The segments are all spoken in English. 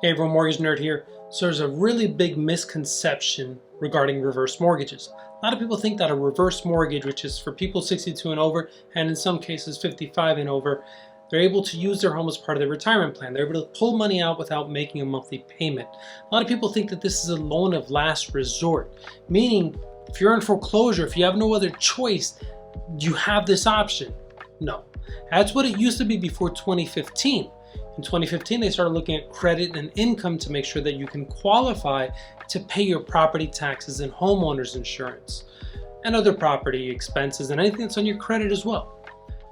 Hey everyone, Mortgage Nerd here. So there's a really big misconception regarding reverse mortgages. A lot of people think that a reverse mortgage, which is for people 62 and over, and in some cases 55 and over, they're able to use their home as part of their retirement plan. They're able to pull money out without making a monthly payment. A lot of people think that this is a loan of last resort, meaning if you're in foreclosure, if you have no other choice, you have this option. No, that's what it used to be before 2015. In 2015, they started looking at credit and income to make sure that you can qualify to pay your property taxes and homeowners insurance and other property expenses and anything that's on your credit as well.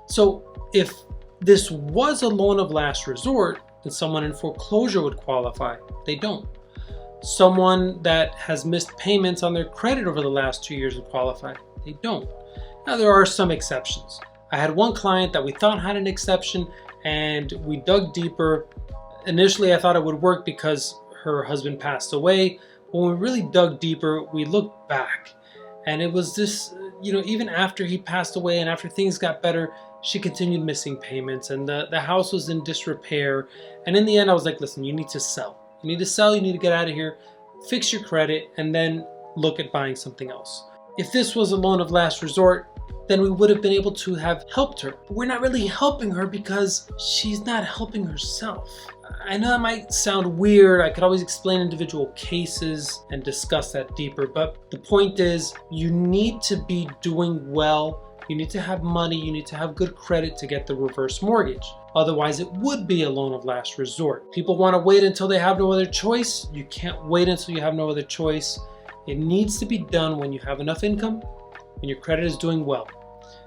So if this was a loan of last resort, then someone in foreclosure would qualify. They don't. Someone that has missed payments on their credit over the last 2 years would qualify. They don't. Now, there are some exceptions. I had one client that we thought had an exception, and we dug deeper. Initially, I thought it would work because her husband passed away. When we really dug deeper, we looked back, and it was this, even after he passed away and after things got better, she continued missing payments, and the house was in disrepair. And in the end, I was like, listen, you need to sell. You need to sell, you need to get out of here, fix your credit, and then look at buying something else. If this was a loan of last resort, then we would have been able to have helped her. But we're not really helping her because she's not helping herself. I know that might sound weird. I could always explain individual cases and discuss that deeper. But the point is, you need to be doing well. You need to have money. You need to have good credit to get the reverse mortgage. Otherwise, it would be a loan of last resort. People want to wait until they have no other choice. You can't wait until you have no other choice. It needs to be done when you have enough income and your credit is doing well.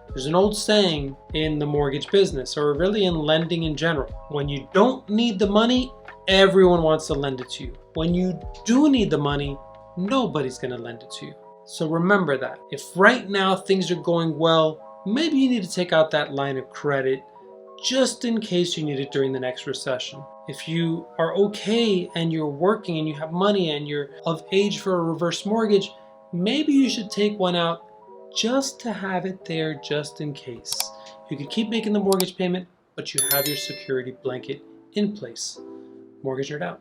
There's an old saying in the mortgage business, or really in lending in general. When you don't need the money, everyone wants to lend it to you. When you do need the money, nobody's going to lend it to you. So remember that. If right now things are going well, maybe you need to take out that line of credit just in case you need it during the next recession. If you are okay and you're working and you have money and you're of age for a reverse mortgage, maybe you should take one out just to have it there just in case. You can keep making the mortgage payment, but you have your security blanket in place. Mortgage Nerd out.